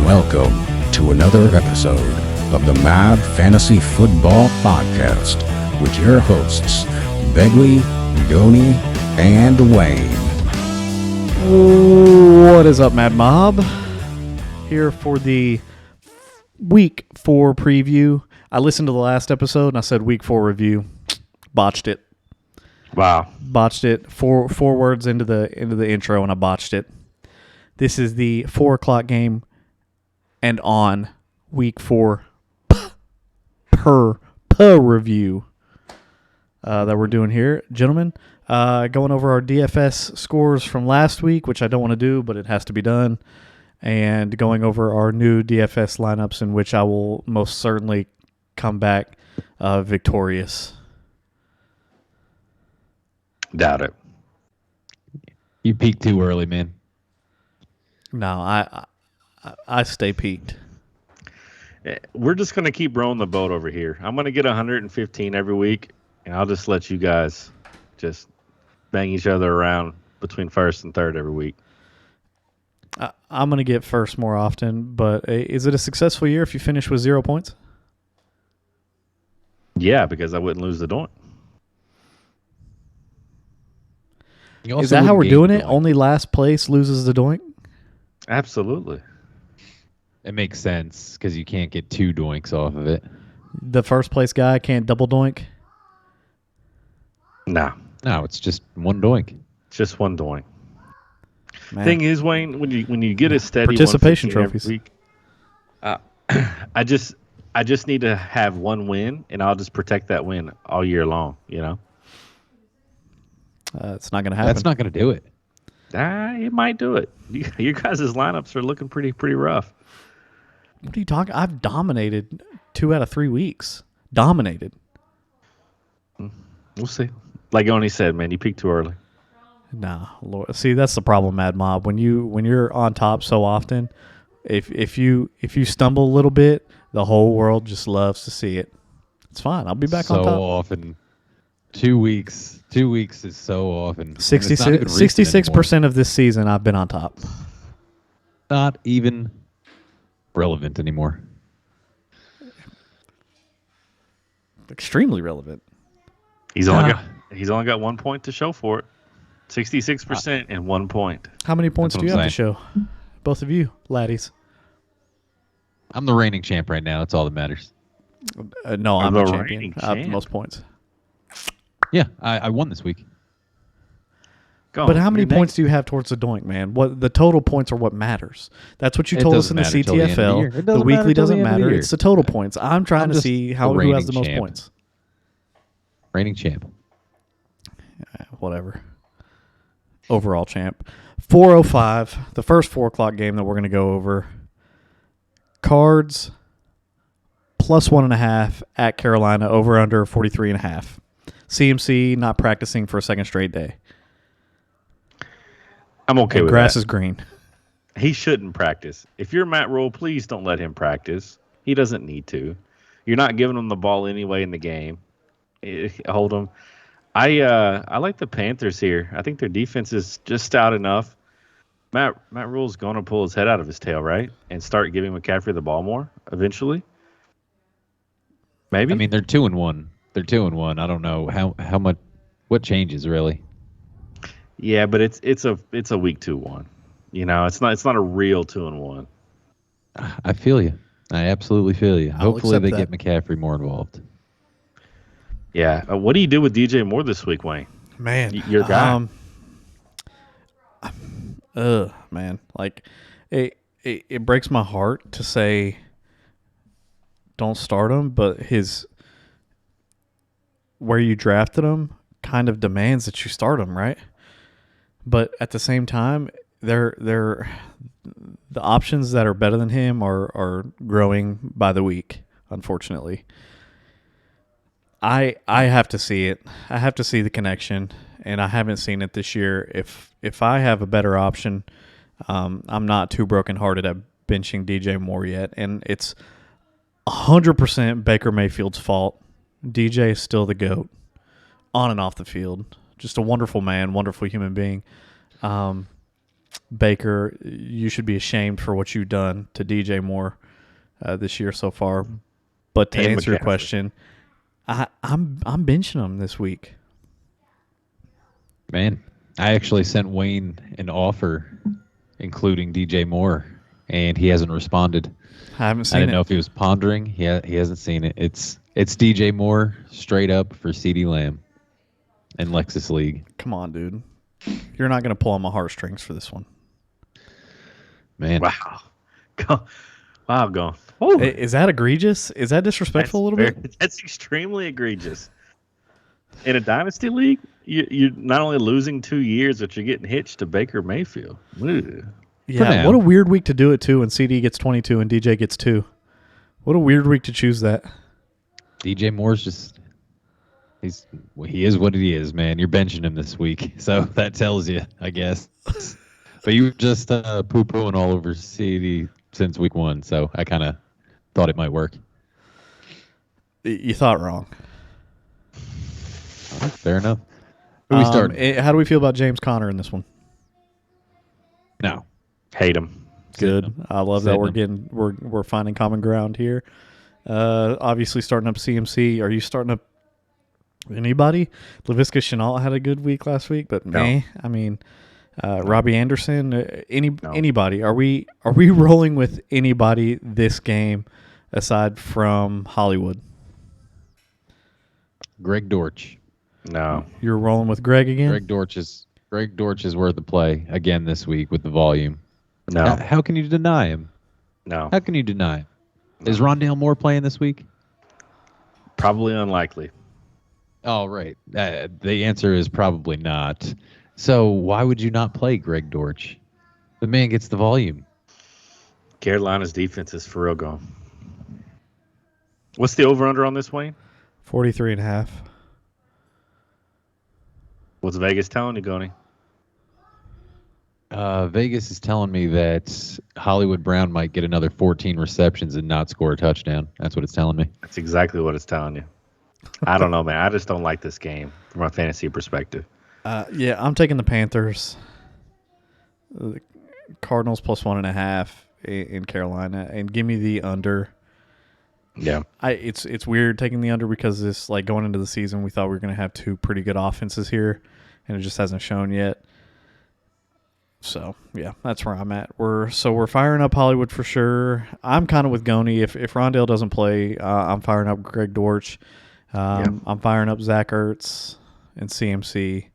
Welcome to another episode of the Mad Fantasy Football Podcast with your hosts, Begley, Goni, and Wayne. What is up, Mad Mob? Here for the Week 4 preview. I listened to the last episode and I said Week 4 review. Botched it. Wow. Botched it. Four words into the intro and I botched it. This is the 4 o'clock game and on Week 4 per review that we're doing here. Gentlemen, going over our DFS scores from last week, which I don't want to do, but it has to be done, and going over our new DFS lineups in which I will most certainly come back victorious. Doubt it. You peaked too early, man. No, I stay peaked. We're just going to keep rowing the boat over here. I'm going to get 115 every week, and I'll just let you guys just bang each other around between first and third every week. I'm going to get first more often, but is it a successful year if you finish with 0 points? Yeah, because I wouldn't lose the doink. Is that how we're doing it? Only last place loses the doink? Absolutely. It makes sense because you can't get 2 doinks off of it. The first place guy can't double doink? No, it's just 1 doink. just one doink. Man. Thing is, Wayne, when you get a steady Participation 115 trophies. every week, I just need to have one win, and I'll just protect that win all year long. You know. It's not going to happen. That's not going to do it. It might do it. Your guys' lineups are looking pretty rough. What are you talking? I've dominated 2 out of 3 weeks. Dominated. We'll see. Like Oni said, man, you peaked too early. Nah, Lord. See, that's the problem, Mad Mob. When you're on top so often, if you stumble a little bit, the whole world just loves to see it. It's fine. I'll be back on top. So often. 2 weeks. 2 weeks is so often. 66% of this season, I've been on top. Not even relevant anymore. Extremely relevant. He's only got 1 point to show for it. 66% and 1 point. How many points That's do you what have to show? Both of you, laddies. I'm the reigning champ right now. That's all that matters. No, I'm the the champion. reigning I have the champ. most points. Yeah, I won this week. But how many points do you have towards the doink, man? What the total points are what matters. That's what you It told us in doesn't the matter till the end of the year. CTFL. It The doesn't weekly matter till doesn't the end of the matter. year. It's the total points. I'm trying I'm to just see the who has the reigning most champ. points. Reigning champ. Whatever. Overall champ. 4:05, the first 4 o'clock game that we're going to go over. Cards plus 1.5 at Carolina, over under 43.5. CMC not practicing for a second straight day. I'm okay And with grass that. is green. He shouldn't practice. If you're Matt Rule, please don't let him practice. He doesn't need to. You're not giving him the ball anyway in the game. Hold him. I like the Panthers here. I think their defense is just stout enough. Matt Rule's going to pull his head out of his tail, right? And start giving McCaffrey the ball more eventually. Maybe. I mean, they're 2-1. They're 2-1. I don't know how much. What changes really? Yeah, but it's a week 2-1. You know, it's not a real 2-1. I feel you. I absolutely feel you. I'll Hopefully they accept get McCaffrey more involved. Yeah. What do you do with DJ Moore this week, Wayne? Man, Your guy. Man, like it breaks my heart to say don't start him, but where you drafted him kind of demands that you start him, right? But at the same time, the options that are better than him are growing by the week, unfortunately. I have to see it. I have to see the connection, and I haven't seen it this year. If I have a better option, I'm not too brokenhearted at benching DJ Moore yet, and it's 100% Baker Mayfield's fault. DJ is still the GOAT, on and off the field. Just a wonderful man, wonderful human being. Baker, you should be ashamed for what you've done to DJ Moore this year so far. But to And answer your McCaffrey. question, I'm benching him this week. Man, I actually sent Wayne an offer, including DJ Moore, and he hasn't responded. I haven't I seen didn't it. know if he was pondering. He hasn't seen it. It's DJ Moore straight up for CeeDee Lamb in Lexus League. Come on, dude. You're not going to pull on my heartstrings for this one. Man, Wow. Gone. Woo. Is that egregious? Is that disrespectful a little bit? That's extremely egregious. In a dynasty league, you're not only losing 2 years, but you're getting hitched to Baker Mayfield. Ugh. Yeah, now. what a weird week to do it too when CD gets 22 and DJ gets 2. What a weird week to choose that. DJ Moore's just he is what he is, man. You're benching him this week, so that tells you, I guess. But you were just poo-pooing all over CD since week 1, so I kind of thought it might work. You thought wrong. All right, fair enough. Who we starting? How do we feel about James Conner in this one? No. Hate him. Good. I love that Sitting we're finding common ground here. Obviously starting up CMC. Are you starting up anybody? Laviska Shenault had a good week last week, but No. I mean, Robbie Anderson, No. anybody? Are we rolling with anybody this game aside from Hollywood? Greg Dortch. No. You're rolling with Greg again? Greg Dortch is worth the play again this week with the volume. No. How can you deny him? No. How can you deny him? Is Rondale Moore playing this week? Probably unlikely. Oh, right. The answer is probably not. So why would you not play Greg Dortch? The man gets the volume. Carolina's defense is for real gone. What's the over-under on this, Wayne? 43.5. What's Vegas telling you, Goni? Vegas is telling me that Hollywood Brown might get another 14 receptions and not score a touchdown. That's what it's telling me. That's exactly what it's telling you. I don't know, man. I just don't like this game from a fantasy perspective. Yeah, I'm taking the Panthers. The Cardinals plus 1.5 in Carolina, and give me the under. Yeah. It's weird taking the under because this, like, going into the season, we thought we were going to have 2 pretty good offenses here, and it just hasn't shown yet. So yeah, that's where I'm at. We're firing up Hollywood for sure. I'm kind of with Goni. If Rondale doesn't play, I'm firing up Greg Dortch. I'm firing up Zach Ertz and CMC,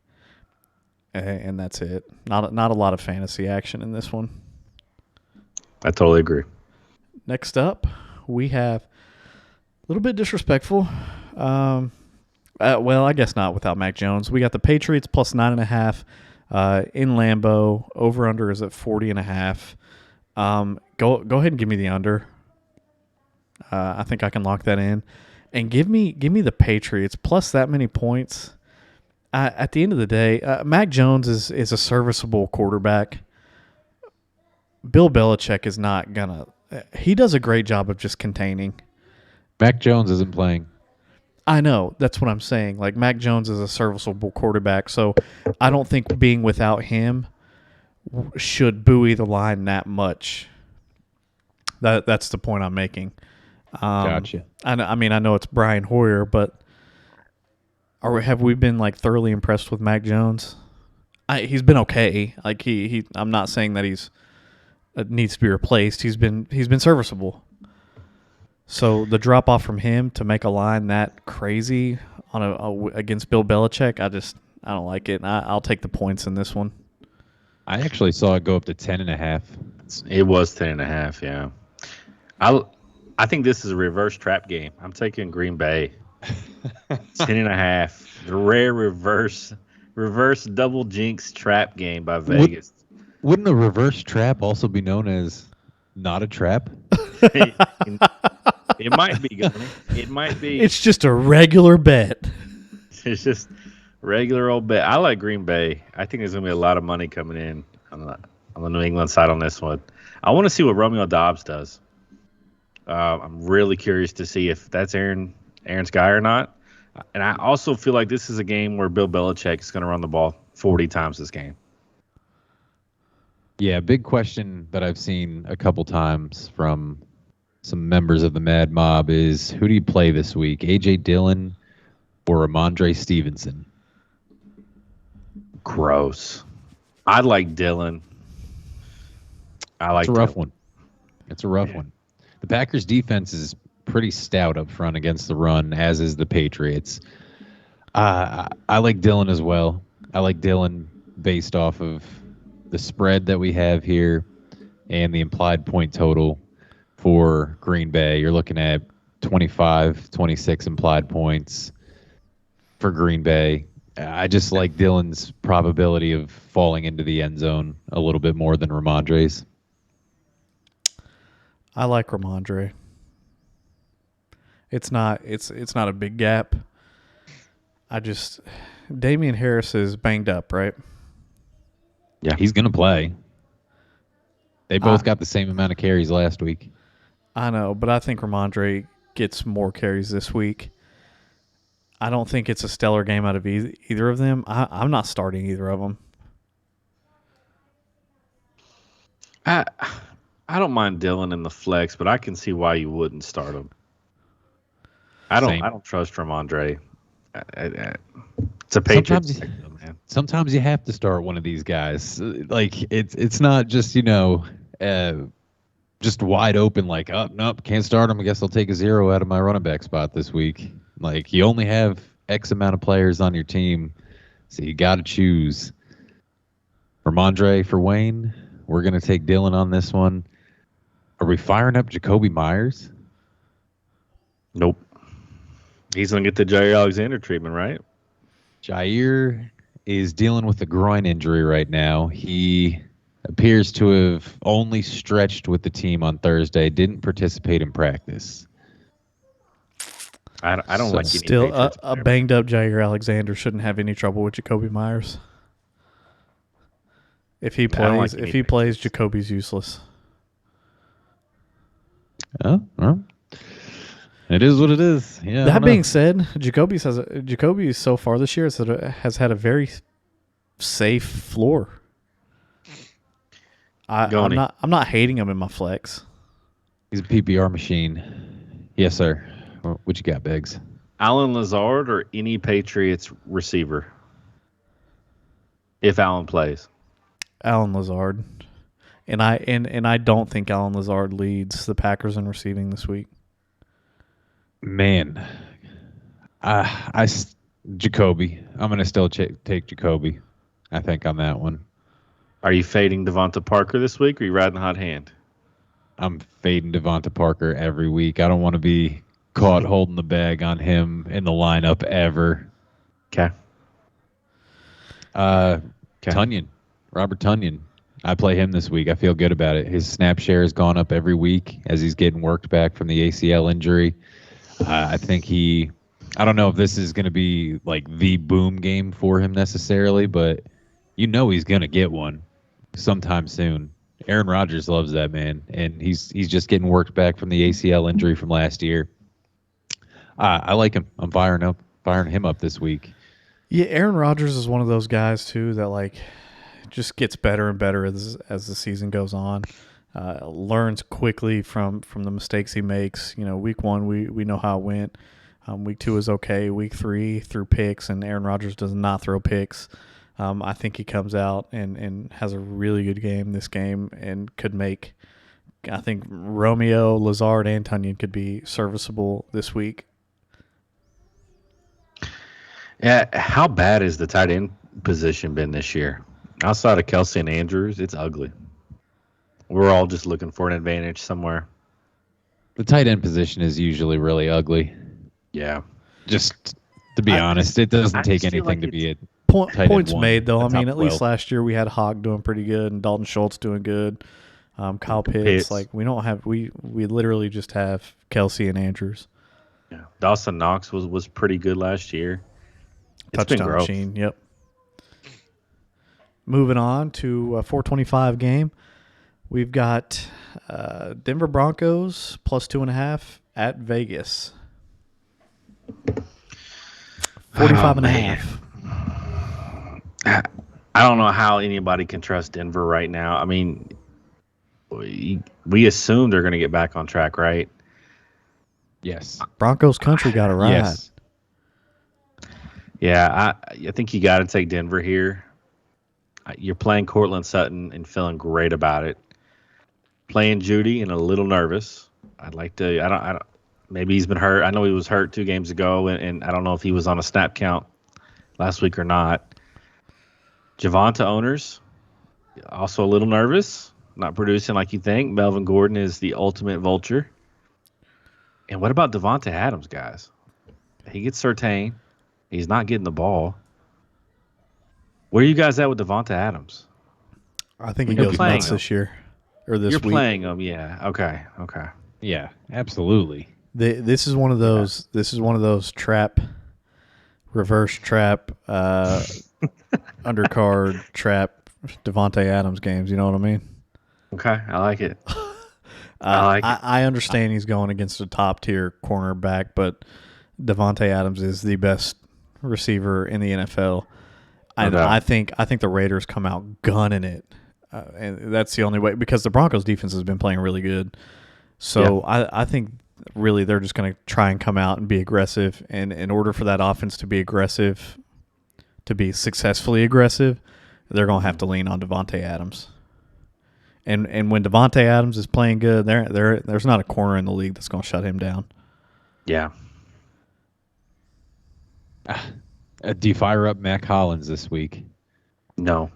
and that's it. Not a lot of fantasy action in this one. I totally agree. Next up, we have a little bit disrespectful. Well, I guess not without Mac Jones. We got the Patriots plus 9.5 in Lambeau. Over under is at 40.5. Go ahead and give me the under. I think I can lock that in, and give me the Patriots plus that many points. At the end of the day, Mac Jones is a serviceable quarterback. Bill Belichick is not gonna. He does a great job of just containing. Mac Jones isn't playing. I know. That's what I'm saying. Like, Mac Jones is a serviceable quarterback, so I don't think being without him should buoy the line that much. That's the point I'm making. Gotcha. I mean, I know it's Brian Hoyer, but have we been, like, thoroughly impressed with Mac Jones? He's been okay. Like, I'm not saying that he's needs to be replaced. He's been serviceable. So the drop off from him to make a line that crazy on against Bill Belichick, I don't like it. I'll take the points in this one. I actually saw it go up to 10.5. It was 10.5. Yeah. I think this is a reverse trap game. I'm taking Green Bay. 10.5. The rare reverse double jinx trap game by Vegas. Wouldn't a reverse trap also be known as not a trap? It might be, Gunny. It might be. It's just a regular bet. It's just regular old bet. I like Green Bay. I think there's going to be a lot of money coming in on the New England side on this one. I want to see what Romeo Dobbs does. I'm really curious to see if that's Aaron's guy or not. And I also feel like this is a game where Bill Belichick is going to run the ball 40 times this game. Yeah, big question that I've seen a couple times from some members of the Mad Mob is who do you play this week? AJ Dillon or Ramondre Stevenson? Gross. I like Dylan. I like It's a rough Dylan. one. It's a rough one. The Packers defense is pretty stout up front against the run, as is the Patriots. I like Dylan as well. I like Dylan based off of the spread that we have here and the implied point total for Green Bay. You're looking at 25, 26 implied points for Green Bay. I just like Dylan's probability of falling into the end zone a little bit more than Ramondre's. I like Ramondre. It's not a big gap. Damian Harris is banged up, right? Yeah. He's going to play. They both got the same amount of carries last week. I know, but I think Ramondre gets more carries this week. I don't think it's a stellar game out of either of them. I'm not starting either of them. I don't mind Dylan in the flex, but I can see why you wouldn't start him. I don't trust Ramondre. It's a Patriots. Sometimes you have to start one of these guys. Like it's not just just wide open. Like nope, can't start him. I guess I'll take a 0 out of my running back spot this week. Like you only have X amount of players on your team, so you got to choose. Ramondre for Wayne. We're gonna take Dylan on this one. Are we firing up Jacoby Myers? Nope. He's going to get the Jair Alexander treatment, right? Jair is dealing with a groin injury right now. He appears to have only stretched with the team on Thursday, didn't participate in practice. I don't like any Still, Patriots a player. banged up Jair Alexander shouldn't have any trouble with Jacoby Myers. If he I don't like plays, any if he plays, Patriots. Jacoby's useless. Oh, well, it is what it is. Yeah. I That don't know. being said, Jacoby so far this year has had a very safe floor. I'm not hating him in my flex. He's a PPR machine. Yes, sir. What you got, Beggs? Alan Lazard or any Patriots receiver if Allen plays. Alan Lazard, and I don't think Alan Lazard leads the Packers in receiving this week. Man, Jacoby. I'm gonna still take Jacoby. I think on that one. Are you fading Devonta Parker this week or are you riding the hot hand? I'm fading Devonta Parker every week. I don't want to be caught holding the bag on him in the lineup ever. Okay. Tunyon, Robert Tunyon. I play him this week. I feel good about it. His snap share has gone up every week as he's getting worked back from the ACL injury. I think I don't know if this is going to be like the boom game for him necessarily, but he's going to get one sometime soon. Aaron Rodgers loves that man, and he's just getting worked back from the ACL injury from last year. I like him. I'm firing him up this week. Yeah, Aaron Rodgers is one of those guys too that like just gets better and better as the season goes on. Learns quickly from the mistakes he makes. Week 1 we know how it went. Week 2 is okay. Week 3 threw picks, and Aaron Rodgers does not throw picks. I think he comes out and has a really good game this game and could make. I think Romeo, Lazard, and Tunyon could be serviceable this week. Yeah, how bad has the tight end position been this year? Outside of Kelsey and Andrews, it's ugly. We're all just looking for an advantage somewhere. The tight end position is usually really ugly. Yeah. Just to be honest, it doesn't take just feel anything like to be it. tight end Points one, made though. a I mean, top at least 12. last year we had Hawk doing pretty good and Dalton Schultz doing good. Kyle Pitts. Pitts. Like we don't have we literally just have Kelsey and Andrews. Yeah. Dawson Knox was pretty good last year. It's been Touchdown growth. machine. Yep. Moving on to a 425 game. We've got Denver Broncos plus 2.5 at Vegas. 45 and a half. I don't know how anybody can trust Denver right now. I mean, we assume they're going to get back on track, right? Yes. Broncos country got a ride. Yes. Yeah, I think you got to take Denver here. You're playing Cortland Sutton and feeling great about it. Playing Judy and a little nervous. I'd like to. I don't. Maybe he's been hurt. I know he was hurt 2 games ago, and I don't know if he was on a snap count last week or not. Javonte owners also a little nervous, not producing like you think. Melvin Gordon is the ultimate vulture. And what about Devonta Adams, guys? He gets Surtain. He's not getting the ball. Where are you guys at with Devonta Adams? I think he You're goes playing nuts him. this year or this You're week. playing him, yeah. Okay. Yeah, absolutely. This is one of those. This is one of those reverse trap, undercard trap Devontae Adams games. You know what I mean? Okay, I like it. I like it. I understand he's going against a top tier cornerback, but Devontae Adams is the best receiver in the NFL. And doubt. I think the Raiders come out gunning it, and that's the only way because the Broncos defense has been playing really good. So I think really they're just going to try and come out and be aggressive. And in order for that offense to be aggressive, to be successfully aggressive, they're going to have to lean on Devontae Adams. And when Devontae Adams is playing good, there's not a corner in the league that's going to shut him down. Yeah. Do you fire up Mac Hollins this week? No.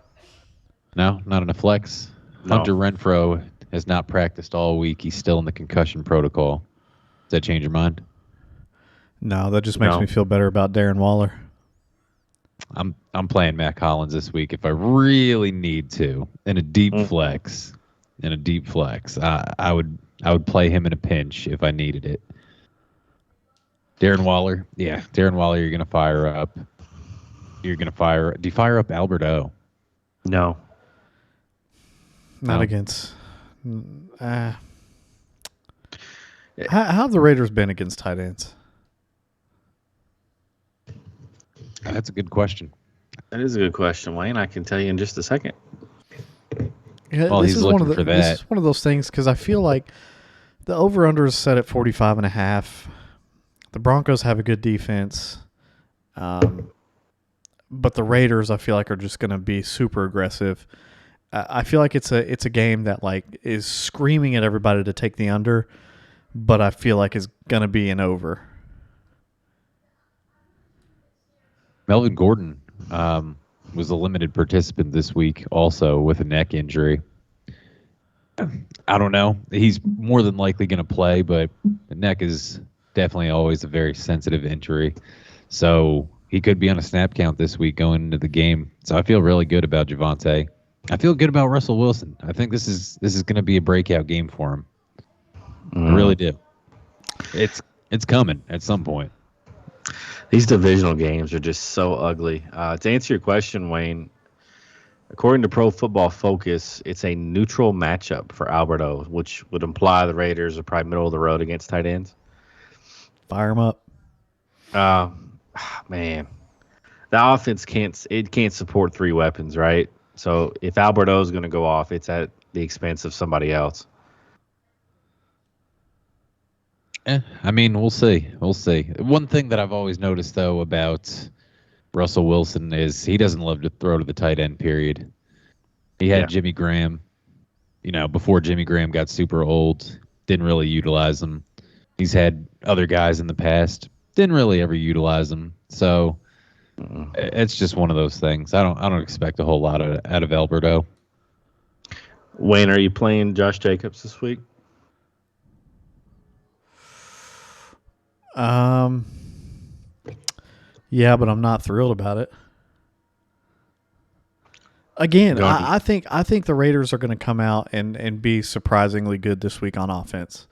No, not in a flex. No. Hunter Renfrow has not practiced all week. He's still in the concussion protocol. Does that change your mind? No, that just makes No. me feel better about Darren Waller. I'm playing Mac Hollins this week if I really need to in a deep flex. In a deep flex, I would play him in a pinch if I needed it. Darren Waller, you're gonna fire up. Do you fire up Albert O? No. Not No. against. How have the Raiders been against tight ends? That's a good question. That is a good question, Wayne. I can tell you in just a second. Yeah, Well, this he's is one of looking the, for This that. is one of those things because I feel like the over/under is set at 45.5. The Broncos have a good defense, but the Raiders I feel like are just going to be super aggressive. I feel like it's a game that like is screaming at everybody to take the under, but I feel like it's going to be an over. Melvin Gordon was a limited participant this week, also with a neck injury. I don't know. He's more than likely going to play, but the neck is definitely always a very sensitive injury. So he could be on a snap count this week going into the game. So I feel really good about Javonte. I feel good about Russell Wilson. I think this is going to be a breakout game for him. I really do. It's coming at some point. These divisional games are just so ugly. To answer your question, Wayne, according to Pro Football Focus, it's a neutral matchup for Alberto, which would imply the Raiders are probably middle of the road against tight ends. Fire them up. Man, the offense can't support 3 weapons, right? So if Alberto is going to go off, it's at the expense of somebody else. I mean, we'll see. We'll see. One thing that I've always noticed, though, about Russell Wilson is he doesn't love to throw to the tight end, period. He had Jimmy Graham, before Jimmy Graham got super old, didn't really utilize him. He's had other guys in the past, didn't really ever utilize him. So it's just one of those things. I don't expect a whole lot out of Alberto. Wayne, are you playing Josh Jacobs this week? Yeah, but I'm not thrilled about it. Again, I think the Raiders are going to come out and be surprisingly good this week on offense.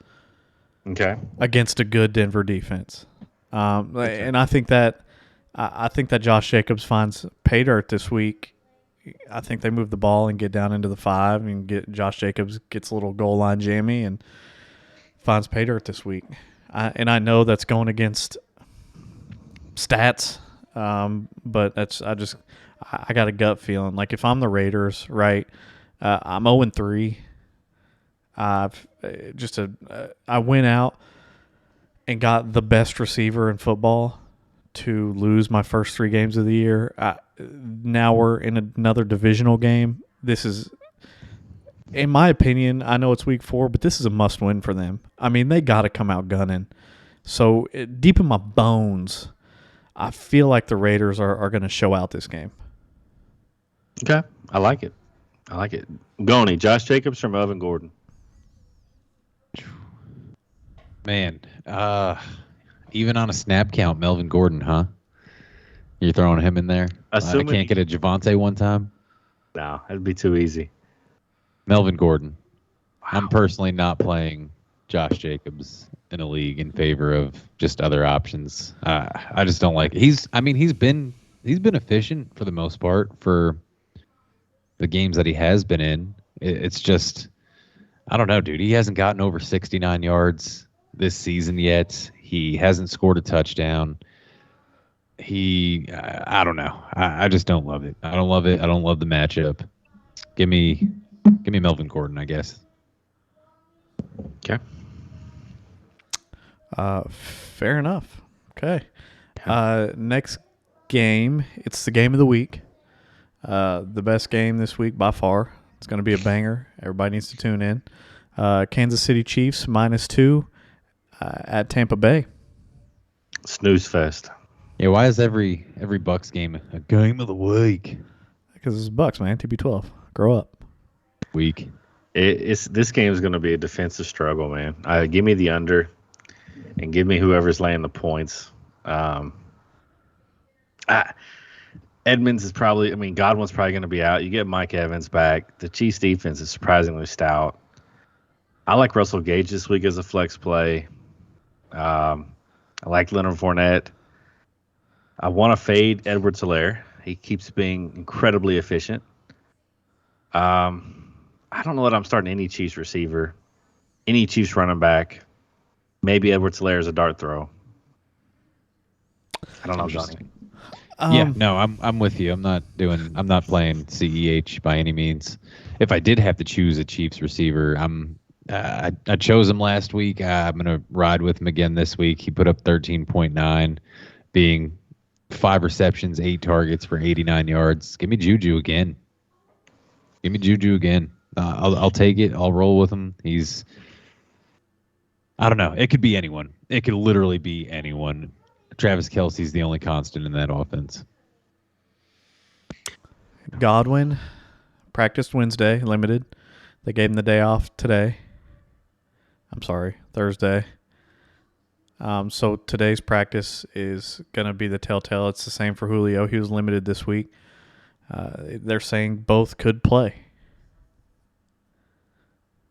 Okay. Against a good Denver defense, and I think that Josh Jacobs finds pay dirt this week. I think they move the ball and get down into the 5 and get Josh Jacobs gets a little goal line jammy and finds pay dirt this week. I know that's going against stats, but I got a gut feeling. Like if I'm the Raiders, right? I'm 0-3. I've I went out and got the best receiver in football to lose my first 3 games of the year. Now we're in another divisional game. This is, in my opinion, I know it's week 4, but this is a must-win for them. I mean, they got to come out gunning. So deep in my bones, I feel like the Raiders are going to show out this game. Okay, I like it. Goni, Josh Jacobs or Melvin Gordon? Man, even on a snap count, Melvin Gordon, huh? You're throwing him in there? I can't get a Javante one time? No, that'd be too easy. Melvin Gordon. Wow. I'm personally not playing Josh Jacobs in a league in favor of just other options. I just don't like it. He's been efficient for the most part for the games that he has been in. It's just, I don't know, dude. He hasn't gotten over 69 yards this season yet. He hasn't scored a touchdown. I don't know. I just don't love it. I don't love it. I don't love the matchup. Give me Melvin Gordon, I guess. Okay. Fair enough. Okay. Next game, it's the game of the week. The best game this week by far. It's going to be a banger. Everybody needs to tune in. Kansas City Chiefs -2 at Tampa Bay. Snooze fest. Yeah, why is every Bucks game a game of the week? Because it's Bucks, man. TB12. Grow up. Week. This game is going to be a defensive struggle, man. Give me the under, and give me whoever's laying the points. Edmonds is probably. I mean, Godwin's probably going to be out. You get Mike Evans back. The Chiefs defense is surprisingly stout. I like Russell Gage this week as a flex play. I like Leonard Fournette. I want to fade Edwards-Helaire. He keeps being incredibly efficient. I don't know that I'm starting any Chiefs receiver, any Chiefs running back. Maybe Edwards-Helaire is a dart throw. I don't know, Johnny. Yeah, no, I'm with you. I'm not playing CEH by any means. If I did have to choose a Chiefs receiver, I chose him last week. I'm gonna ride with him again this week. He put up 13.9, being 5 receptions, 8 targets for 89 yards. Give me Juju again. I'll take it. I'll roll with him. I don't know. It could be anyone. It could literally be anyone. Travis Kelce's the only constant in that offense. Godwin practiced Wednesday, limited. They gave him the day off today. I'm sorry, Thursday. So today's practice is going to be the telltale. It's the same for Julio. He was limited this week. They're saying both could play.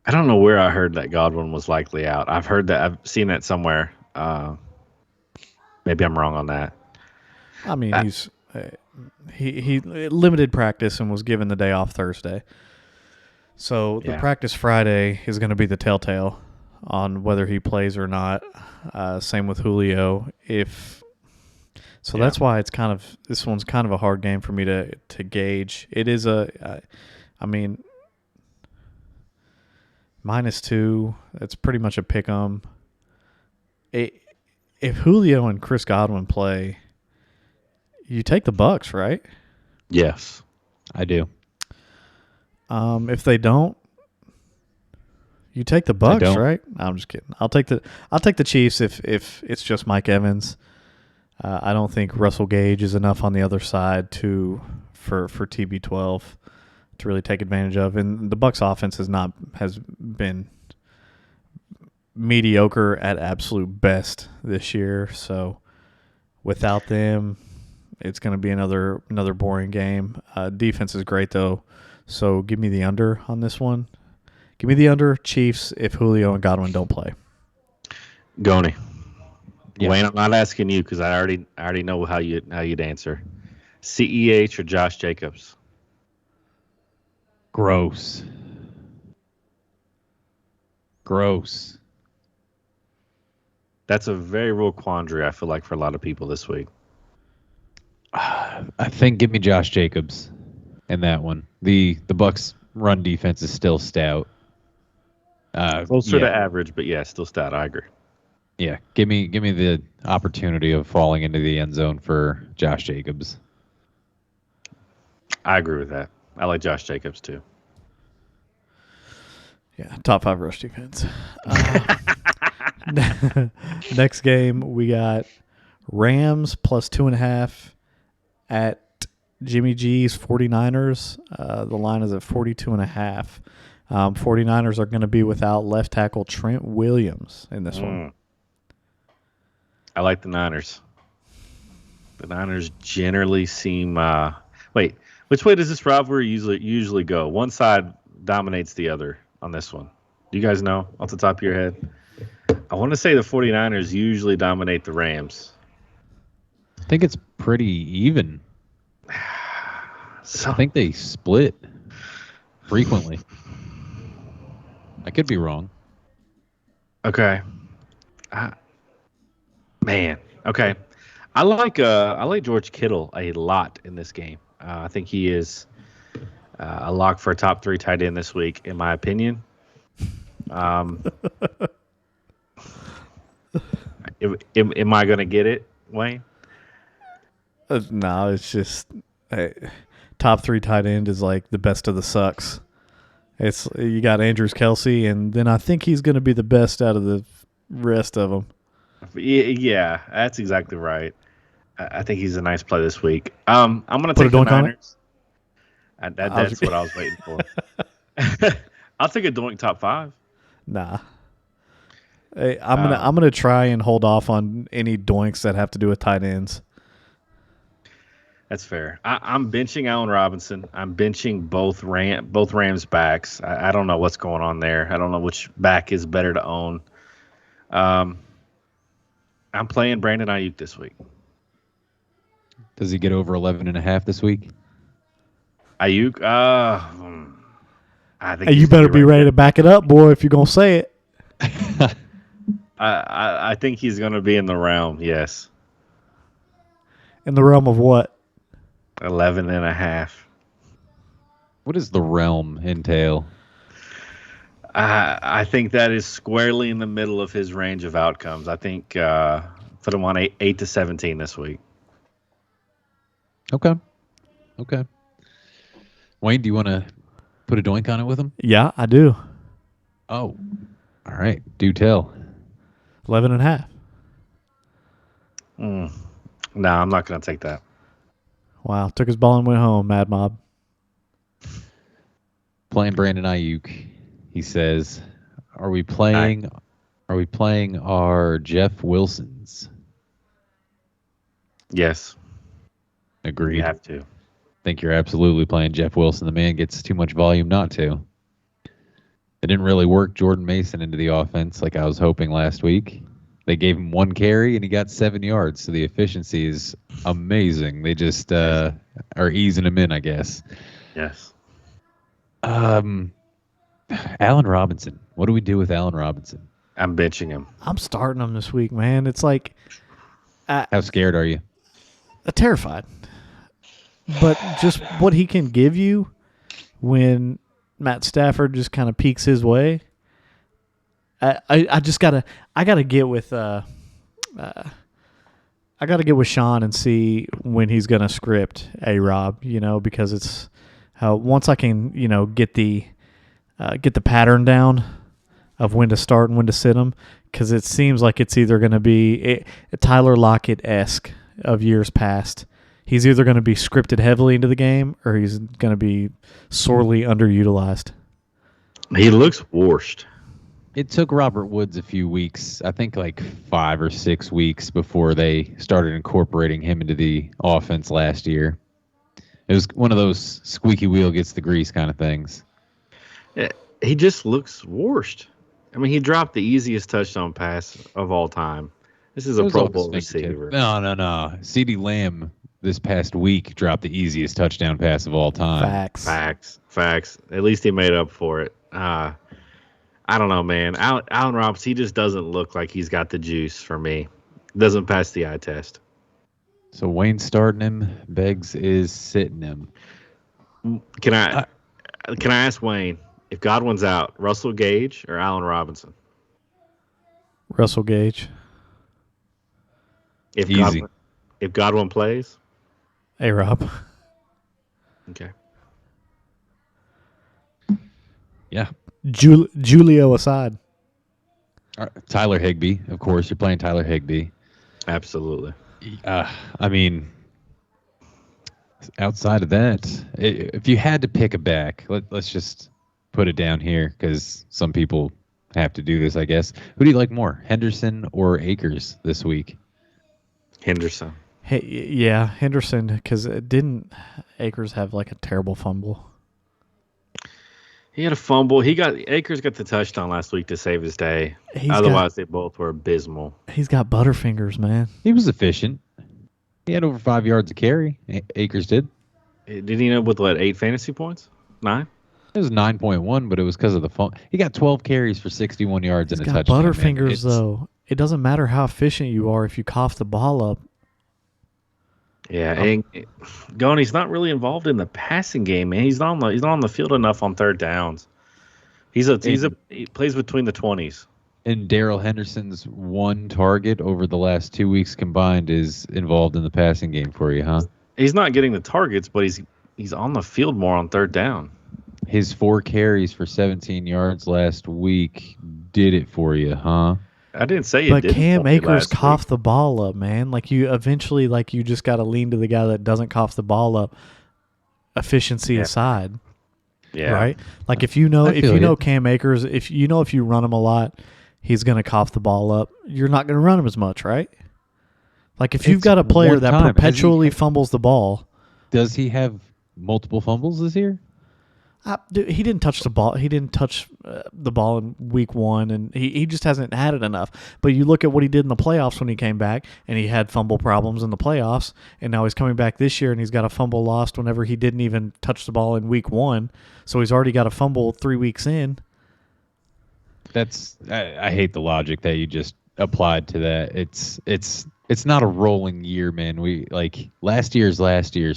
I don't know where I heard that Godwin was likely out. I've heard that. I've seen that somewhere. Maybe I'm wrong on that. I mean, he limited practice and was given the day off Thursday. So the practice Friday is going to be the telltale on whether he plays or not. Same with Julio. That's why this one's kind of a hard game for me to gauge. It is -2. That's pretty much a pick 'em. If Julio and Chris Godwin play, you take the Bucks, right? Yes, I do. If they don't, you take the Bucks, right? No, I'm just kidding. I'll take the Chiefs if it's just Mike Evans. I don't think Russell Gage is enough on the other side for TB12 to really take advantage of. And the Bucks offense has been mediocre at absolute best this year. So without them, it's going to be another boring game. Defense is great though. So give me the under on this one. Give me the under Chiefs if Julio and Godwin don't play. Goni. Yeah. Wayne, I'm not asking you because I already know how you'd answer. CEH or Josh Jacobs? Gross. That's a very real quandary, I feel like, for a lot of people this week. I think give me Josh Jacobs in that one. The Bucks run defense is still stout. Closer to Yeah, average, but yeah, still stout. I agree. yeah. Give me the opportunity of falling into the end zone for Josh Jacobs. I agree with that. I like Josh Jacobs too. Yeah, top 5 rush defense. Next game, we got Rams plus 2.5 at Jimmy G's 49ers. The line is at 42.5. 49ers are going to be without left tackle Trent Williams in this one. I like the Niners. The Niners generally seem. Wait, which way does this rivalry usually go? One side dominates the other on this one. Do you guys know off the top of your head? I want to say the 49ers usually dominate the Rams. I think it's pretty even. So, I think they split frequently. I could be wrong. okay. Man. Okay. I like George Kittle a lot in this game. I think he is a lock for a top 3 tight end this week, in my opinion. Am I going to get it, Wayne? No, it's just top 3 tight end is like the best of the sucks. It's you got Andrews Kelsey, and then I think he's going to be the best out of the rest of them. Yeah, that's exactly right. I think he's a nice play this week. I'm going to take the Niners. That's what I was waiting for. I'll take a doink top 5. Nah. Hey, I'm gonna try and hold off on any doinks that have to do with tight ends. That's fair. I'm benching Allen Robinson. I'm benching both Rams backs. I don't know what's going on there. I don't know which back is better to own. I'm playing Brandon Ayuk this week. Does he get over 11.5 this week? Ayuk, I think Hey, you better be ready to back it up, boy, if you're gonna say it. I think he's going to be in the realm. Yes, In the realm of what? 11.5. What does the realm entail? I think that is squarely in the middle of his range of outcomes. I think put him on 8 to 17 this week. Okay. Wayne, do you want to put a doink on it with him? Yeah, I do. Oh, all right. Do tell. 11.5. No, I'm not going to take that. Wow, took his ball and went home, Mad Mob. Playing Brandon Ayuk. He says, "Are we playing our Jeff Wilsons?" Yes, Agreed. you have to. Think you're absolutely playing Jeff Wilson. The man gets too much volume not to. They didn't really work Jordan Mason into the offense like I was hoping last week. They gave him 1 carry and he got 7 yards, so the efficiency is amazing. They just are easing him in, I guess. Yes. Allen Robinson. What do we do with Allen Robinson? I'm benching him. I'm starting him this week, man. It's like How scared are you? terrified. But just what he can give you when Matt Stafford just kind of peeks his way. I just gotta get with I gotta get with Sean and see when he's gonna script A-Rob, because it's once I can get the pattern down of when to start and when to sit him, because it seems like it's either gonna be Tyler Lockett-esque of years past. He's either going to be scripted heavily into the game or he's going to be sorely underutilized. He looks washed. It took Robert Woods a few weeks, I think like 5 or 6 weeks before they started incorporating him into the offense last year. It was one of those squeaky wheel gets the grease kind of things. Yeah, he just looks washed. I mean, he dropped the easiest touchdown pass of all time. This is a Pro Bowl receiver. No. CeeDee Lamb this past week dropped the easiest touchdown pass of all time. Facts. At least he made up for it. I don't know, man. Allen Robinson, he just doesn't look like he's got the juice for me. Doesn't pass the eye test. So Wayne's starting him. Beggs is sitting him. Can I ask Wayne if Godwin's out, Russell Gage or Allen Robinson? Russell Gage. If Easy. Godwin plays, A-Rob. okay. Yeah. Julio aside. Tyler Higbee, of course. You're playing Tyler Higbee. Absolutely. I mean, outside of that, if you had to pick a back, let's just put it down here because some people have to do this, I guess. Who do you like more, Henderson or Akers this week? Henderson. Hey, yeah, Henderson, because didn't Akers have like a terrible fumble? He had a fumble. Akers got the touchdown last week to save his day. Otherwise, they both were abysmal. He's got butterfingers, man. He was efficient. He had over 5 yards of carry. Akers did. Did he end up with, 8 fantasy points? 9? It was 9.1, but it was because of the phone. He got 12 carries for 61 yards and a touchdown. He's got butterfingers, though. It doesn't matter how efficient you are if you cough the ball up. Yeah, and Gony's not really involved in the passing game, man. He's not on the field enough on third downs. He plays between the 20s. And Darrell Henderson's one target over the last 2 weeks combined is involved in the passing game for you, huh? He's not getting the targets, but he's on the field more on third down. His 4 carries for 17 yards last week did it for you, huh? I didn't say it But didn't. Cam Akers coughed the ball up, man. You just got to lean to the guy that doesn't cough the ball up, efficiency aside. Yeah. Right? If you know Cam Akers, if you run him a lot, he's going to cough the ball up. You're not going to run him as much, right? If you've got a player that perpetually fumbles the ball. Does he have multiple fumbles this year? Dude, he didn't touch the ball. He didn't touch the ball in week 1, and he just hasn't had it enough. But you look at what he did in the playoffs when he came back, and he had fumble problems in the playoffs, and now he's coming back this year, and he's got a fumble lost whenever he didn't even touch the ball in week 1. So he's already got a fumble 3 weeks in. I hate the logic that you just applied to that. It's not a rolling year, man. We last year's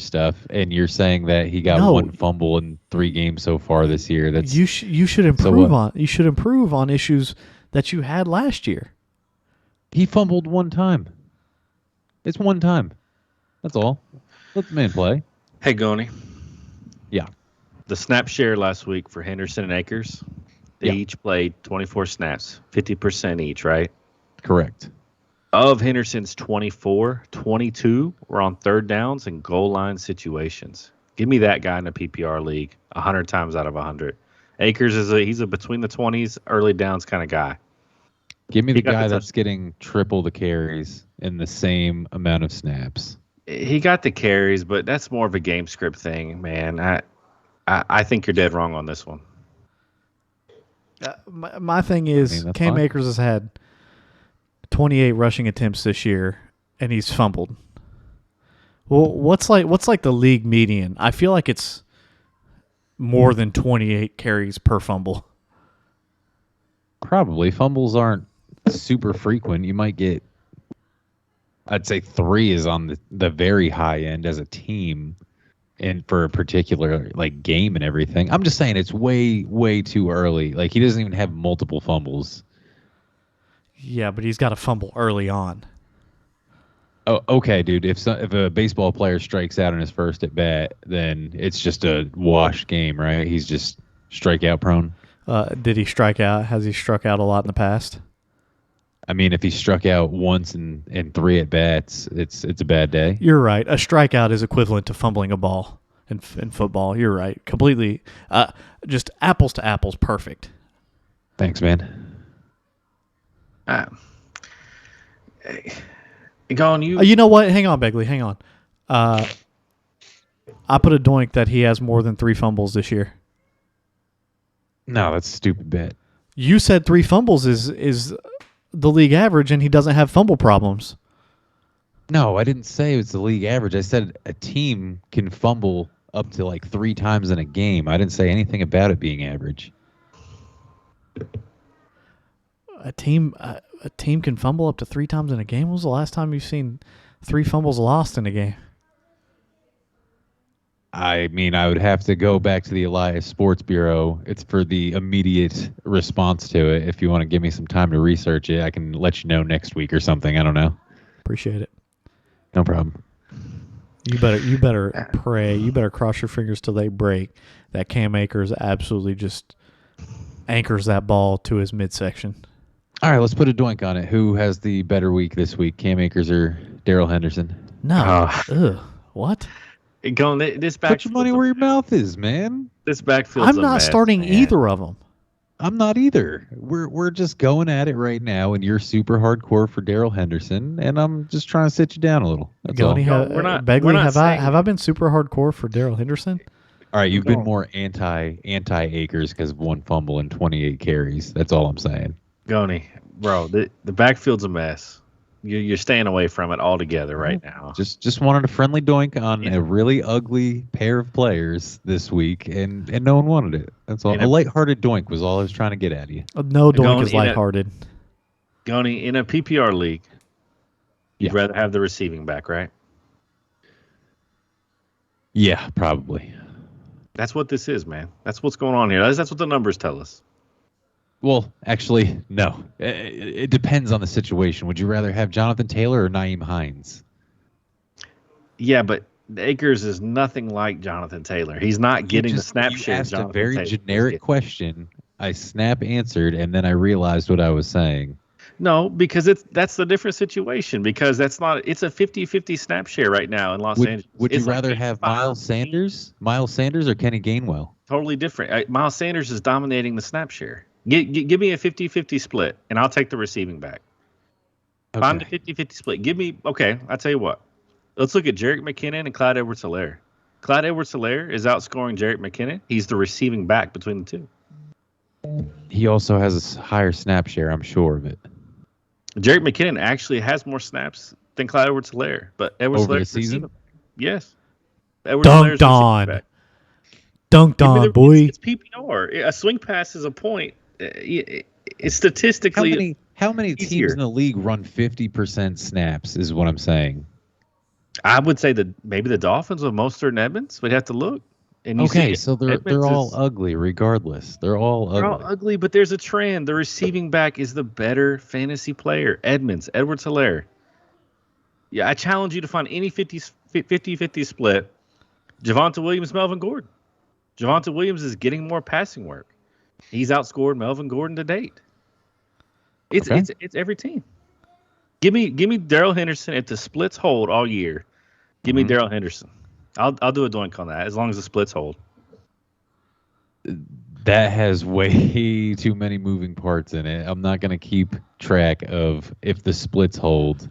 stuff, and you're saying that he got one fumble in 3 games so far this year. That's you should improve on. You should improve on issues that you had last year. He fumbled one time. It's one time. That's all. Let the man play. Hey, Gony. Yeah. The snap share last week for Henderson and Akers, they each played 24 snaps, 50% each, right? Correct. Of Henderson's 24, 22 were on third downs and goal line situations. Give me that guy in a PPR league 100 times out of 100. Akers he's a between the 20s, early downs kind of guy. Give me the guy that's getting triple the carries in the same amount of snaps. He got the carries, but that's more of a game script thing, man. I think you're dead wrong on this one. My thing is, Cam Akers has had 28 rushing attempts this year, and he's fumbled. Well, what's the league median? I feel like it's more than 28 carries per fumble. Probably. Fumbles aren't super frequent. You might get, I'd say 3 is on the very high end as a team and for a particular game and everything. I'm just saying it's way, way too early. He doesn't even have multiple fumbles. Yeah, but he's got a fumble early on. Oh, okay, dude. If a baseball player strikes out in his first at bat, then it's just a wash game, right? He's just strikeout prone. Did he strike out? Has he struck out a lot in the past? I mean, if he struck out once in 3 at bats, it's a bad day. You're right. A strikeout is equivalent to fumbling a ball in football. You're right. Completely. Just apples to apples. Perfect. Thanks, man. You know what? Hang on, Begley. Hang on. I put a doink that he has more than 3 fumbles this year. No, that's a stupid bet. You said 3 fumbles is the league average, and he doesn't have fumble problems. No, I didn't say it was the league average. I said a team can fumble up to 3 times in a game. I didn't say anything about it being average. A team can fumble up to 3 times in a game. When was the last time you've seen 3 fumbles lost in a game. I mean, I would have to go back to the Elias Sports Bureau. It's for the immediate response to it. If you want to give me some time to research it, I can let you know next week or something. I don't know. Appreciate it. No problem. You better pray. You better cross your fingers till they break. That Cam Akers absolutely just anchors that ball to his midsection. All right, let's put a doink on it. Who has the better week this week, Cam Akers or Daryl Henderson? No. Ugh. What? This Put your money where your mouth is, man. This backfield's I'm a not mess, starting man. either of them. I'm not either. We're just going at it right now, and you're super hardcore for Daryl Henderson, and I'm just trying to sit you down a little. That's all. We're not- Begley, we're not have saying- I been super hardcore for Daryl Henderson? All right, you've been more anti Akers because of 1 fumble and 28 carries. That's all I'm saying. Goni, bro, the backfield's a mess. You're staying away from it altogether right now. Just wanted a friendly doink on a really ugly pair of players this week, and no one wanted it. That's all. A lighthearted doink was all I was trying to get at you. No doink Going is in lighthearted. Goni, in a PPR league, you'd rather have the receiving back, right? Yeah, probably. That's what this is, man. That's what's going on here. That's what the numbers tell us. Well, actually, no. It depends on the situation. Would you rather have Jonathan Taylor or Naeem Hines? Yeah, but Akers is nothing like Jonathan Taylor. He's not getting the snap share. You asked a Jonathan very Taylor generic question. I snap answered, and then I realized what I was saying. No, because that's the different situation. Because it's a 50-50 snap share right now in Los Angeles. Would you It's like rather have Miles Sanders or Kenny Gainwell? Totally different. Miles Sanders is dominating the snap share. Give me a 50-50 split, and I'll take the receiving back. Okay. Find the 50-50 split. I'll tell you what. Let's look at Jerick McKinnon and Clyde Edwards-Helaire. Clyde Edwards-Helaire is outscoring Jerick McKinnon. He's the receiving back between the two. He also has a higher snap share, I'm sure of it. Jerick McKinnon actually has more snaps than Clyde Edwards-Helaire. But Over the Edwards-Helaire season? Yes. Dunked on. Dunked on, boy. It's PPR. A swing pass is a point. It's statistically How many teams easier. in the league run 50% snaps is what I'm saying. I would say that maybe the Dolphins with Mostert and Evans. We'd have to look. And So they're all ugly regardless. They're all ugly, but there's a trend. The receiving back is the better fantasy player. Edwards-Helaire. Yeah, I challenge you to find any 50-50 split. Javonte Williams, Melvin Gordon. Javonte Williams is getting more passing work. He's outscored Melvin Gordon to date. It's every team. Give me Daryl Henderson. If the splits hold all year, give me Daryl Henderson. I'll do a doink on that as long as the splits hold. That has way too many moving parts in it. I'm not going to keep track of if the splits hold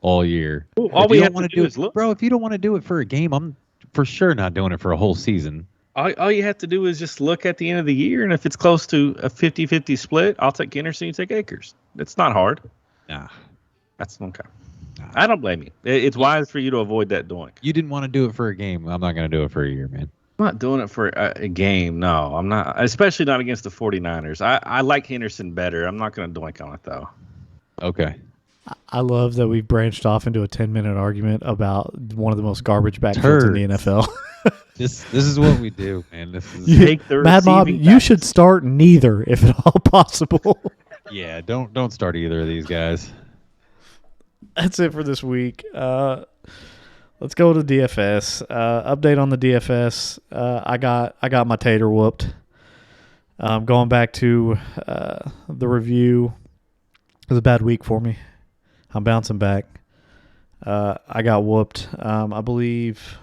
all year. Well, all we have to do is look. Bro, if you don't want to do it for a game, I'm for sure not doing it for a whole season. All you have to do is just look at the end of the year, and if it's close to a 50-50 split, I'll take Henderson, you take Akers. It's not hard. Nah. That's okay. I don't blame you. It's wise for you to avoid that doink. You didn't want to do it for a game. I'm not going to do it for a year, man. I'm not doing it for a game. No, I'm not. Especially not against the 49ers. I like Henderson better. I'm not going to doink on it, though. Okay. I love that we've branched off into a 10-minute argument about one of the most garbage backfields in the NFL. This is what we do, man. This is Mad Mob, you should start neither if at all possible. Yeah, don't start either of these guys. That's it for this week. Let's go to DFS. Update on the DFS. I got my tater whooped. Going back to the review. It was a bad week for me. I'm bouncing back. I got whooped. I believe.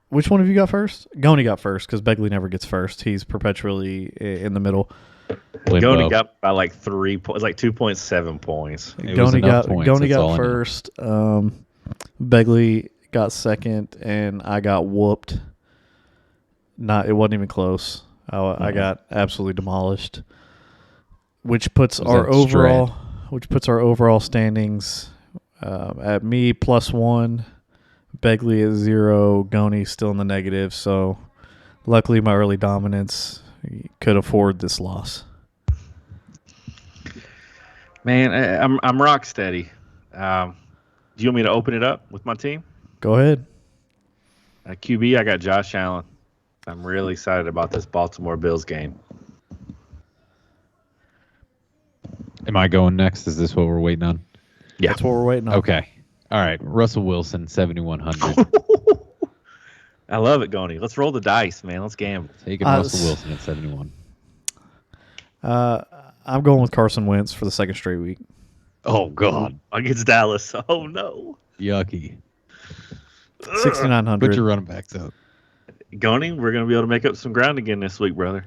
Which one of you got first? Goni got first because Begley never gets first. He's perpetually in the middle. Goni got by like 3 points, like 2.7 points. Goni got first. Begley got second, and I got whooped. It wasn't even close. I got absolutely demolished, which puts our overall standings at me +1, Begley at 0, Goni still in the negative. So luckily, my early dominance could afford this loss. Man, I'm rock steady. Do you want me to open it up with my team? Go ahead. At QB, I got Josh Allen. I'm really excited about this Baltimore Bills game. Am I going next? Is this what we're waiting on? Yeah. That's what we're waiting on. Okay. All right. Russell Wilson, 7,100. I love it, Goni. Let's roll the dice, man. Let's gamble. Taking Russell Wilson at 71. I'm going with Carson Wentz for the second straight week. Oh, God. Against Dallas. Oh, no. Yucky. 6,900. Put your running backs up. Goni, we're going to be able to make up some ground again this week, brother.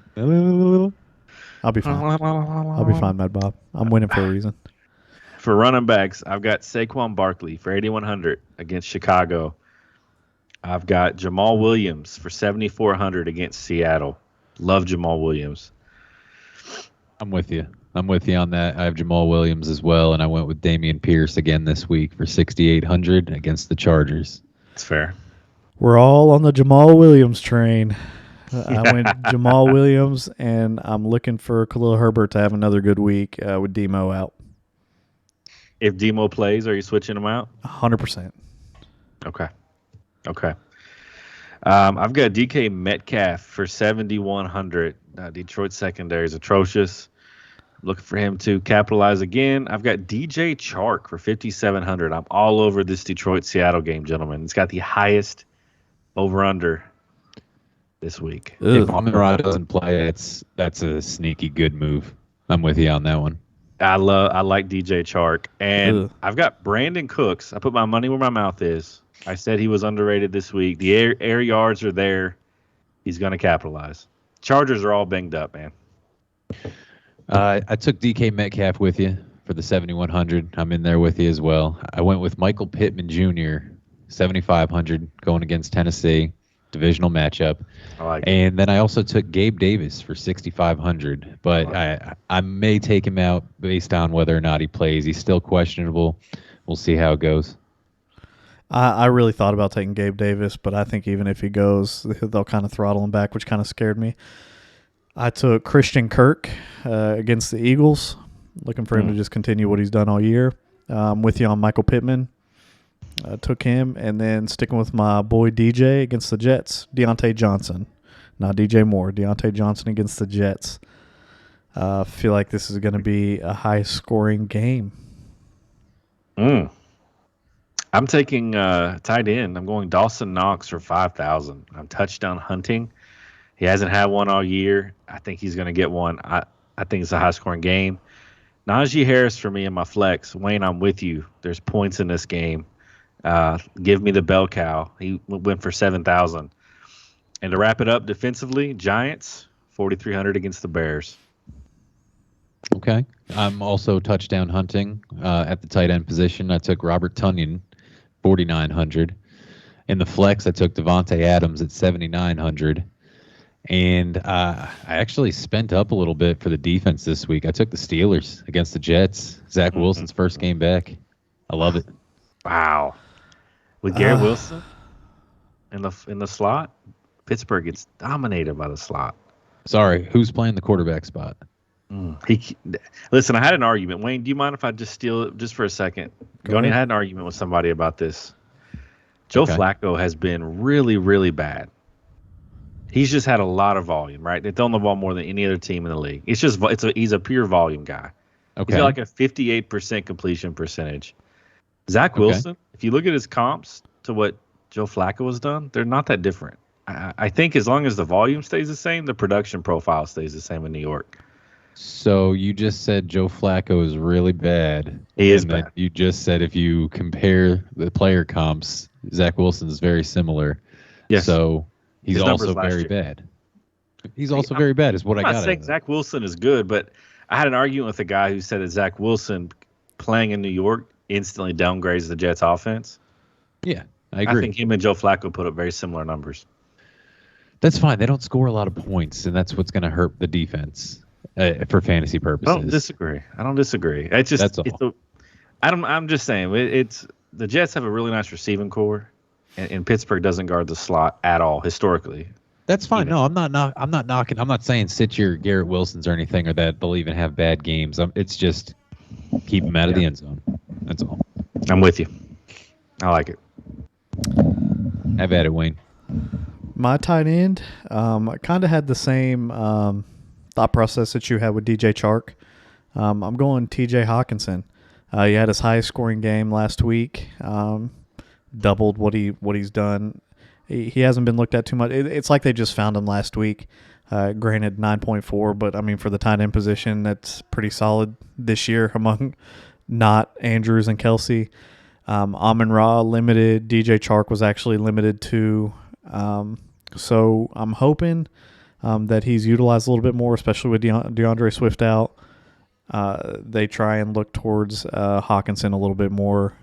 I'll be fine. I'll be fine, Mad Bob. I'm winning for a reason. For running backs, I've got Saquon Barkley for 8,100 against Chicago. I've got Jamal Williams for 7,400 against Seattle. Love Jamal Williams. I'm with you. I'm with you on that. I have Jamal Williams as well, and I went with Dameon Pierce again this week for 6,800 against the Chargers. That's fair. We're all on the Jamal Williams train. I went Jamal Williams, and I'm looking for Khalil Herbert to have another good week with Demo out. If Demo plays, are you switching him out? 100%. Okay. I've got DK Metcalf for 7,100. Detroit secondary is atrocious. Looking for him to capitalize again. I've got DJ Chark for 5,700. I'm all over this Detroit-Seattle game, gentlemen. It's got the highest over-under this week. If Amon-Ra doesn't play, that's a sneaky good move. I'm with you on that one. I like DJ Chark. And I've got Brandon Cooks. I put my money where my mouth is. I said he was underrated this week. The air yards are there. He's going to capitalize. Chargers are all banged up, man. I took DK Metcalf with you for the 7,100. I'm in there with you as well. I went with Michael Pittman Jr., 7,500, going against Tennessee. Divisional matchup. I like it. And then I also took Gabe Davis for 6,500. But I may take him out based on whether or not he plays. He's still questionable. We'll see how it goes. I really thought about taking Gabe Davis, but I think even if he goes, they'll kind of throttle him back, which kind of scared me. I took Christian Kirk against the Eagles, looking for him to just continue what he's done all year. I'm with you on Michael Pittman. I took him, and then sticking with my boy DJ against the Jets, Deontay Johnson. Not DJ Moore, Deontay Johnson against the Jets. I feel like this is going to be a high-scoring game. I'm taking tight end. I'm going Dawson Knox for 5,000. I'm touchdown hunting. He hasn't had one all year. I think he's going to get one. I think it's a high-scoring game. Najee Harris for me in my flex. Wayne, I'm with you. There's points in this game. Give me the bell cow. He went for 7,000. And to wrap it up defensively, Giants, 4,300 against the Bears. Okay. I'm also touchdown hunting at the tight end position. I took Robert Tonyan, 4,900. In the flex, I took Devontae Adams at 7,900. And I actually spent up a little bit for the defense this week. I took the Steelers against the Jets. Zach Wilson's first game back. I love it. Wow. With Garrett Wilson in the slot, Pittsburgh gets dominated by the slot. Sorry, who's playing the quarterback spot? Listen, I had an argument. Wayne, do you mind if I just steal it just for a second? I had an argument with somebody about this. Joe Flacco has been really, really bad. He's just had a lot of volume, right? They've thrown the ball more than any other team in the league. He's a pure volume guy. Okay. He's got like a 58% completion percentage. Zach Wilson, if you look at his comps to what Joe Flacco has done, they're not that different. I think as long as the volume stays the same, the production profile stays the same in New York. So you just said Joe Flacco is really bad. He is bad. You just said if you compare the player comps, Zach Wilson's very similar. Yes. So he's His also numbers last very year. bad. He's also very bad is what I got. I'm not saying Zach Wilson is good, but I had an argument with a guy who said that Zach Wilson playing in New York instantly downgrades the Jets offense. Yeah, I agree. I think him and Joe Flacco put up very similar numbers. That's fine. They don't score a lot of points, and that's what's going to hurt the defense for fantasy purposes. I don't disagree. It's just That's all. I'm just saying it's the Jets have a really nice receiving core, and Pittsburgh doesn't guard the slot at all historically. That's fine. No, I'm not knocking. I'm not saying sit your Garrett Wilsons or anything, or that they'll even have bad games. It's just keep them out of the end zone. That's all. I'm with you. I like it. Have at it, Wayne. My tight end, I kind of had the same thought process that you had with DJ Chark. I'm going TJ Hawkinson. He had his highest scoring game last week, doubled what he's done. He hasn't been looked at too much. It's like they just found him last week. Granted, 9.4, but I mean for the tight end position, that's pretty solid this year among not Andrews and Kelsey. Amon-Ra limited. DJ Chark was actually limited too. So I'm hoping that he's utilized a little bit more, especially with DeAndre Swift out. They try and look towards Hawkinson a little bit more.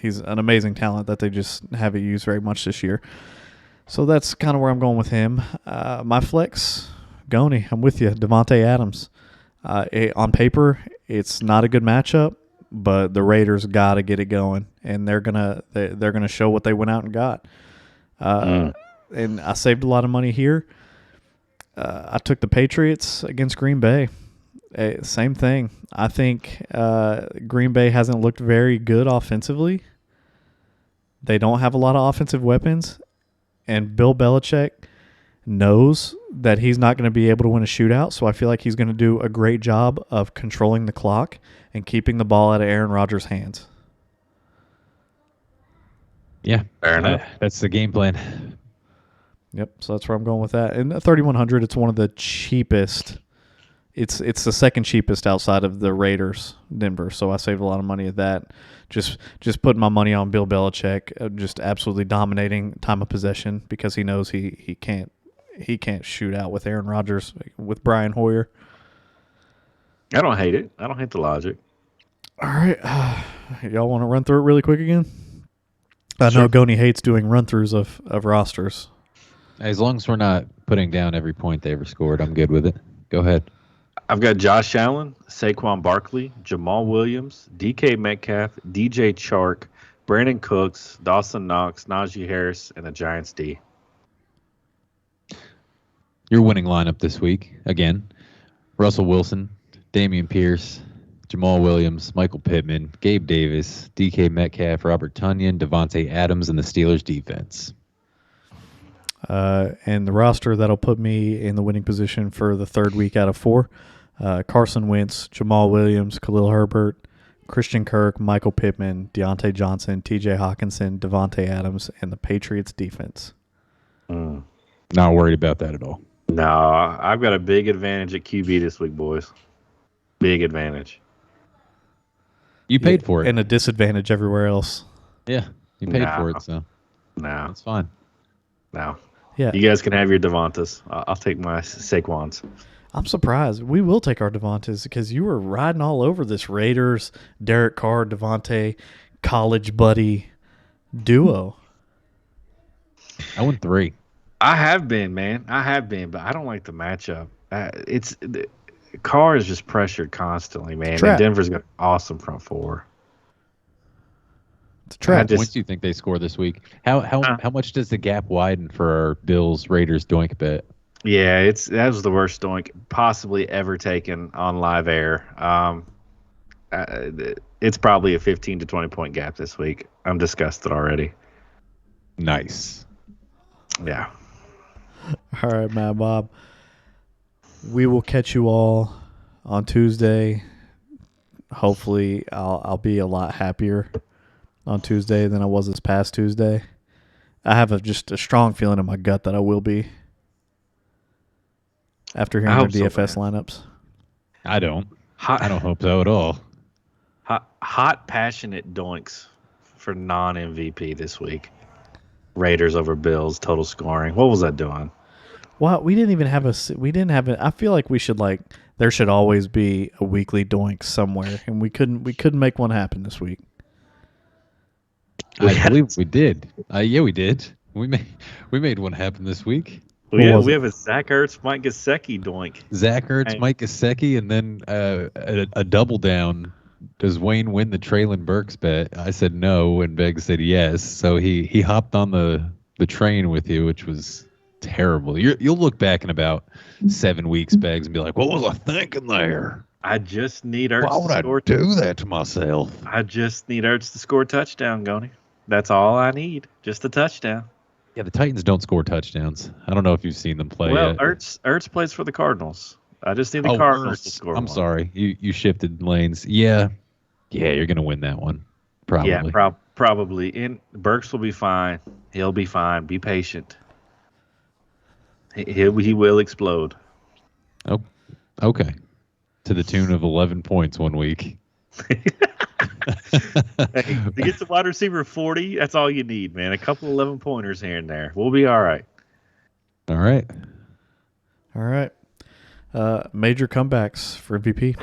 He's an amazing talent that they just haven't used very much this year. So that's kind of where I'm going with him. My flex, Goni, I'm with you. Devontae Adams. On paper, it's not a good matchup, but the Raiders got to get it going, and they're gonna show what they went out and got. And I saved a lot of money here. I took the Patriots against Green Bay. Same thing. I think Green Bay hasn't looked very good offensively. They don't have a lot of offensive weapons, and Bill Belichick knows that he's not going to be able to win a shootout, so I feel like he's going to do a great job of controlling the clock and keeping the ball out of Aaron Rodgers' hands. Yeah, Fair enough. That's the game plan. Yep, so that's where I'm going with that. And 3,100, it's one of the cheapest. It's the second cheapest outside of the Raiders, Denver. So I saved a lot of money at that. Just putting my money on Bill Belichick, just absolutely dominating time of possession because he knows he can't shoot out with Aaron Rodgers with Brian Hoyer. I don't hate it. I don't hate the logic. All right, y'all want to run through it really quick again? I Sure. know Goni hates doing run-throughs of rosters. As long as we're not putting down every point they ever scored, I'm good with it. Go ahead. I've got Josh Allen, Saquon Barkley, Jamal Williams, DK Metcalf, DJ Chark, Brandon Cooks, Dawson Knox, Najee Harris, and the Giants D. Your winning lineup this week, again, Russell Wilson, Damian Pierce, Jamal Williams, Michael Pittman, Gabe Davis, DK Metcalf, Robert Tonyan, Devontae Adams, and the Steelers defense. And the roster that'll put me in the winning position for the third week out of 4. Carson Wentz, Jamal Williams, Khalil Herbert, Christian Kirk, Michael Pittman, Deontay Johnson, TJ Hawkinson, Devontae Adams, and the Patriots defense. Not worried about that at all. No, I've got a big advantage at QB this week, boys. Big advantage. You paid for it. And a disadvantage everywhere else. Yeah, you paid No. for it, so No, that's fine. no. Yeah. You guys can have your Devontas. I'll take my Saquons. I'm surprised. We will take our Devontas because you were riding all over this Raiders, Derek Carr, Devontae, college buddy duo. I went 3. I have been, man. I have been, but I don't like the matchup. Carr is just pressured constantly, man. Trap. And Denver's got an awesome front four. It's a trap. I just- Points do you think they score this week? How much does the gap widen for our Bills Raiders doink bet? Yeah, that was the worst doink possibly ever taken on live air. It's probably a 15 to 20 point gap this week. I'm disgusted already. Nice. Yeah. All right, Mad Bob. We will catch you all on Tuesday. Hopefully, I'll be a lot happier on Tuesday than I was this past Tuesday. I have just a strong feeling in my gut that I will be after hearing hope the so, DFS lineups. I don't Hot, hope so at all. hot passionate doinks for non-MVP this week. Raiders over Bills, total scoring. What was I doing? Well, we didn't even have I feel like we should there should always be a weekly doink somewhere, and we couldn't make one happen this week. I believe we did. Yeah, we did. We made one happen this week. We was have a Zach Ertz, Mike Gesicki doink. Zach Ertz, Hey. Mike Gesicki, and then a double down. Does Wayne win the Traylon Burks bet? I said no, and Begg said yes. So he hopped on the train with you, which was terrible. You'll look back in about 7 weeks, Beggs, and be like, "What was I thinking there?" I just need Ertz Why would to I score. do that to myself? I just need Ertz to score a touchdown, Goni. That's all I need. Just a touchdown. Yeah, the Titans don't score touchdowns. I don't know if you've seen them play Well, yet. Ertz plays for the Cardinals. I just need the Oh, Cardinals to Ertz. score. I'm one. sorry. You shifted lanes. Yeah, you're gonna win that one. Probably. Yeah, probably. And Burks will be fine. He'll be fine. Be patient. He will explode. Oh, okay. To the tune of 11 points one week. Hey, to get the wide receiver 40, that's all you need, man. A couple 11-pointers here and there. We'll be all right. All right. All right. Major comebacks for MVP.